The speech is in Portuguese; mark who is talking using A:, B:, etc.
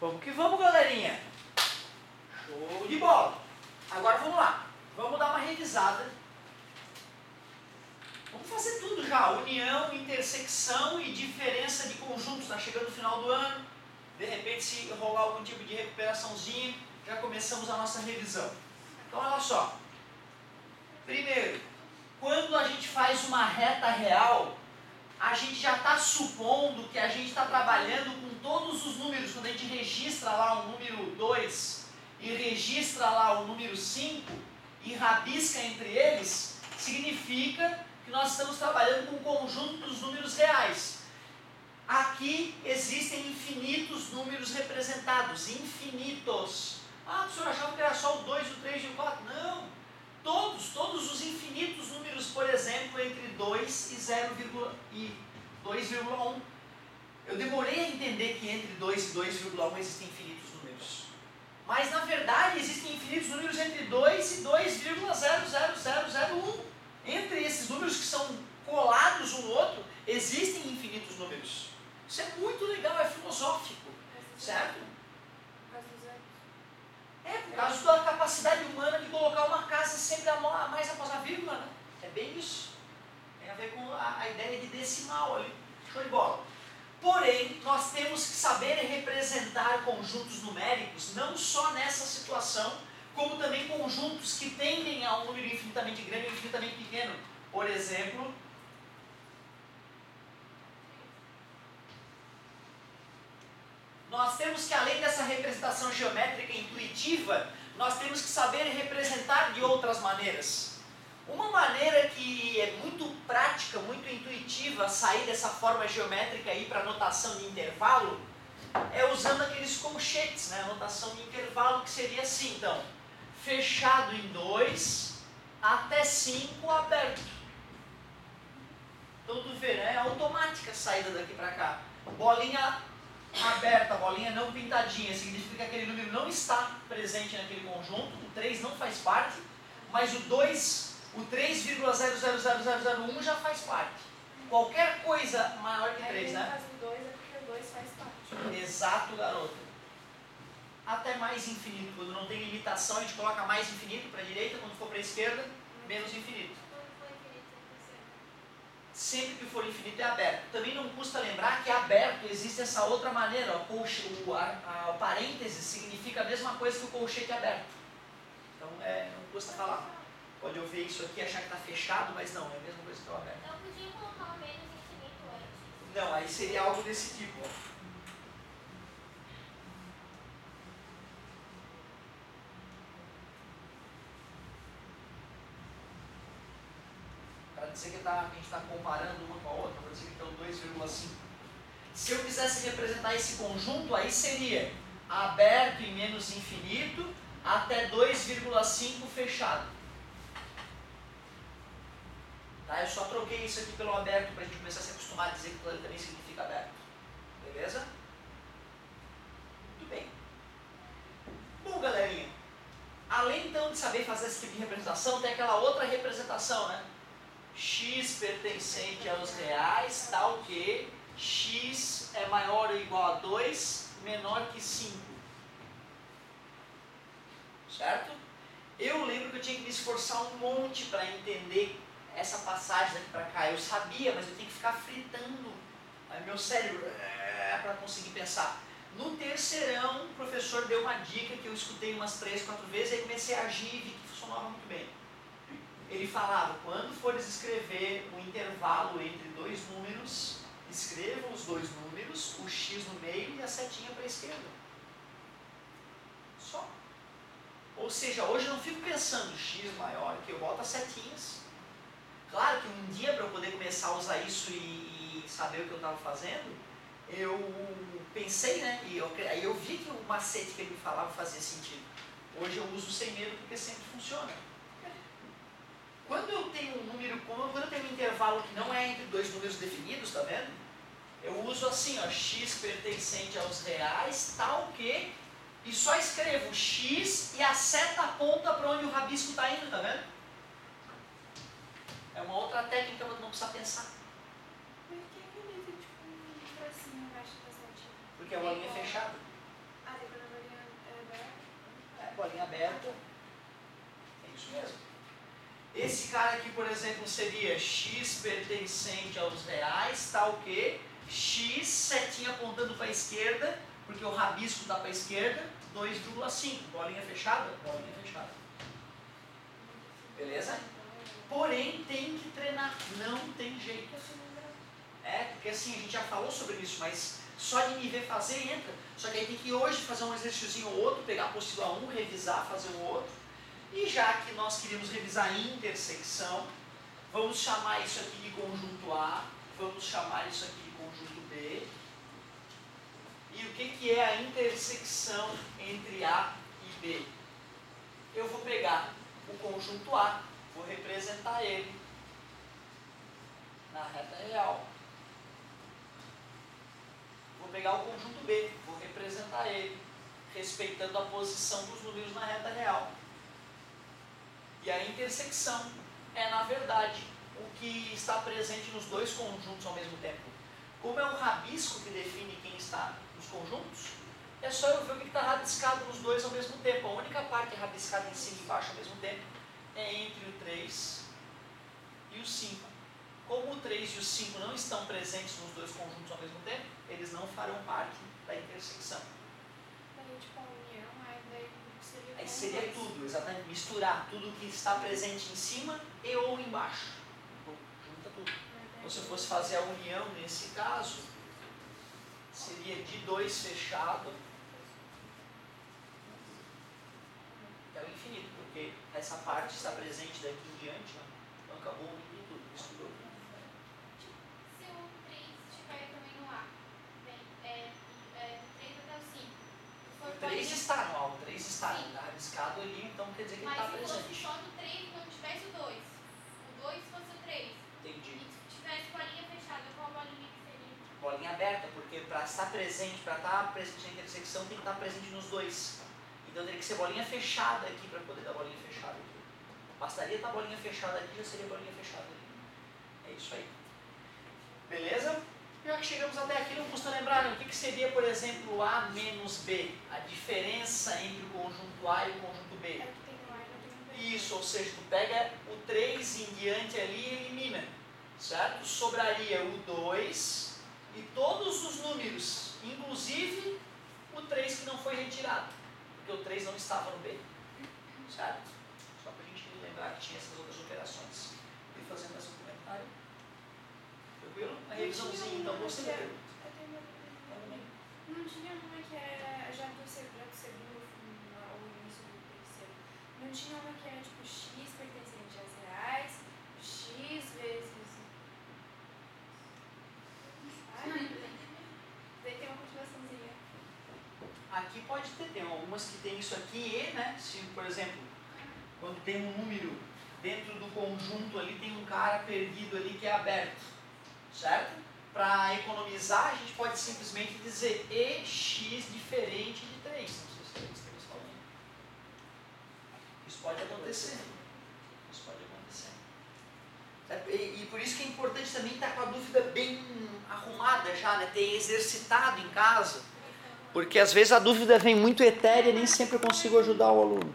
A: Vamos que vamos, galerinha. Show de bola. Agora vamos lá. Vamos dar uma revisada. Vamos fazer tudo já. União, intersecção e diferença de conjuntos. Está chegando o final do ano. De repente, se rolar algum tipo de recuperaçãozinha, já começamos a nossa revisão. Então, olha só. Primeiro, quando a gente faz uma reta real, a gente já está supondo que a gente está trabalhando com todos os números. Quando a gente registra lá o número 2 e registra lá o número 5 e rabisca entre eles, significa que nós estamos trabalhando com o conjunto dos números reais. Aqui existem infinitos números representados, infinitos. Ah, o senhor achava que era só o 2, o 3 e o 4? Não! Todos os infinitos números, por exemplo, entre 2 e 2,1. Eu demorei a entender que entre 2 e 2,1 existem infinitos números. Mas, na verdade, existem infinitos números entre 2 e 2,00001. Entre esses números que são colados um no outro, existem infinitos números. Isso é muito legal, é filosófico, certo? É, por causa da capacidade humana de colocar uma casa sempre a mais após a vírgula, né? É bem isso. Tem a ver com a ideia de decimal ali. Show de bola. Porém, nós temos que saber representar conjuntos numéricos, não só nessa situação, como também conjuntos que tendem a um número infinitamente grande ou infinitamente pequeno. Por exemplo, nós temos que, além dessa representação geométrica intuitiva, nós temos que saber representar de outras maneiras. Uma maneira que é muito prática, muito intuitiva, sair dessa forma geométrica e ir para a notação de intervalo, é usando aqueles colchetes, né? A notação de intervalo, que seria assim, então, fechado em 2, até 5 aberto. Então tu vê, né? É automática a saída daqui para cá. Bolinha aberta, bolinha não pintadinha, significa que aquele número não está presente naquele conjunto, o 3 não faz parte, mas o 2, o 3,00001 já faz parte. Qualquer coisa maior que 3, né?
B: No caso do 2 é porque o 2 faz parte.
A: Exato, garoto. Até mais infinito. Quando não tem limitação, a gente coloca mais infinito para a direita, quando for para a esquerda, menos infinito. Sempre que for infinito é aberto. Também não custa lembrar que aberto existe essa outra maneira. O parêntese significa a mesma coisa que o colchete aberto. Então não custa falar. Pode ouvir isso aqui e achar que está fechado, mas não, é a mesma coisa que o aberto.
C: Então podia colocar o menos infinito antes.
A: Não, aí seria algo desse tipo. Para dizer que a gente está comparando uma com a outra, para dizer que é o 2,5. Se eu quisesse representar esse conjunto, aí seria aberto em menos infinito até 2,5 fechado. Tá? Eu só troquei isso aqui pelo aberto para a gente começar a se acostumar a dizer que ele também significa aberto. Beleza? Muito bem. Bom, galerinha, além então de saber fazer esse tipo de representação, tem aquela outra representação, né? X pertencente aos reais, tal que x é maior ou igual a 2, menor que 5. Certo? Eu lembro que eu tinha que me esforçar um monte para entender essa passagem daqui para cá. Eu sabia, mas eu tinha que ficar fritando meu cérebro para conseguir pensar. No terceirão, o professor deu uma dica que eu escutei umas 3, 4 vezes e aí comecei a agir e vi que funcionava muito bem. Ele falava, quando fores escrever um intervalo entre dois números, escrevam os dois números, o x no meio e a setinha para a esquerda. Só. Ou seja, hoje eu não fico pensando x maior, que eu boto as setinhas. Claro que um dia, para eu poder começar a usar isso e saber o que eu estava fazendo, eu pensei, né? E aí eu vi que o macete que ele me falava fazia sentido. Hoje eu uso sem medo porque sempre funciona. Quando eu tenho um número, quando eu tenho um intervalo que não é entre dois números definidos, tá vendo? Eu uso assim, ó, x pertencente aos reais, tal que, e só escrevo x e a seta aponta para onde o rabisco está indo, tá vendo? É uma outra técnica para não precisar pensar.
B: Por que ele tem tipo um tracinho embaixo da setinha?
A: Porque é uma linha fechada.
B: Ah,
A: bolinha aberta. É isso mesmo. Esse cara aqui, por exemplo, seria x pertencente aos reais, tá o quê? X, setinha apontando para a esquerda, porque o rabisco está para a esquerda, 2,5. Bolinha fechada? Bolinha fechada. Beleza? Porém, tem que treinar, não tem jeito. Porque assim, a gente já falou sobre isso, mas só de me ver fazer entra. Só que aí tem que hoje fazer um exercíciozinho ou outro, pegar a apostila 1, revisar, fazer um outro. E já que nós queríamos revisar a intersecção, vamos chamar isso aqui de conjunto A, vamos chamar isso aqui de conjunto B. E o que é a intersecção entre A e B? Eu vou pegar o conjunto A, vou representar ele na reta real. Vou pegar o conjunto B, vou representar ele, respeitando a posição dos números na reta real. E a intersecção é, na verdade, o que está presente nos dois conjuntos ao mesmo tempo. Como é o rabisco que define quem está nos conjuntos, é só eu ver o que está rabiscado nos dois ao mesmo tempo. A única parte rabiscada em cima e embaixo ao mesmo tempo é entre o 3 e o 5. Como o 3 e o 5 não estão presentes nos dois conjuntos ao mesmo tempo, eles não farão parte da intersecção.
B: Daí, tipo, a união,
A: Aí seria tudo, exatamente, misturar tudo que está presente em cima e ou embaixo. Junta tudo. Então, se eu fosse fazer a união nesse caso, seria de 2 fechado até o infinito, porque essa parte está presente daqui em diante, né? Então acabou unindo tudo, misturou tudo.
C: Se o 3 estiver também no A, do 3 até o 5.
A: O 3 está no A, o 3 está rabiscado ali, então quer dizer que ele está
C: Mas se
A: presente.
C: fosse só do 3 e não tivesse o 2, o 2 fosse o 3,
A: Entendi.
C: e se tivesse bolinha fechada, qual bolinha que seria?
A: Bolinha aberta, porque para estar presente na intersecção tem que estar presente nos dois. Então teria que ser bolinha fechada aqui para poder dar bolinha fechada aqui. Bastaria estar bolinha fechada aqui, já seria bolinha fechada ali. É isso aí. Beleza? Já que chegamos até aqui, não custa lembrar, né? O que seria, por exemplo, A menos B? A diferença entre o conjunto A e o conjunto B.
B: É que tem um A e não tem um B.
A: Isso, ou seja, tu pega o 3 em diante ali e elimina, certo? Sobraria o 2 e todos os números, inclusive o 3 que não foi retirado, porque o 3 não estava no B, certo? Só para a gente lembrar que tinha essas outras operações. E fazendo mais um comentário. Tranquilo? A revisãozinha, então, você lê.
B: Não tinha uma que era já do segundo ao início do terceiro. Não tinha uma que era tipo x pertencente às reais, x vezes. Daí tem uma continuaçãozinha.
A: Aqui pode ter, tem algumas que tem isso aqui e, né? Se, por exemplo, quando tem um número dentro do conjunto ali, tem um cara perdido ali que é aberto, certo? Para economizar, a gente pode simplesmente dizer EX diferente de 3. Não sei se é isso que eles falam. Isso pode acontecer. Isso pode acontecer. E por isso que é importante também estar com a dúvida bem arrumada já, né? Ter exercitado em casa. Porque às vezes a dúvida vem muito etérea e nem sempre eu consigo ajudar o aluno.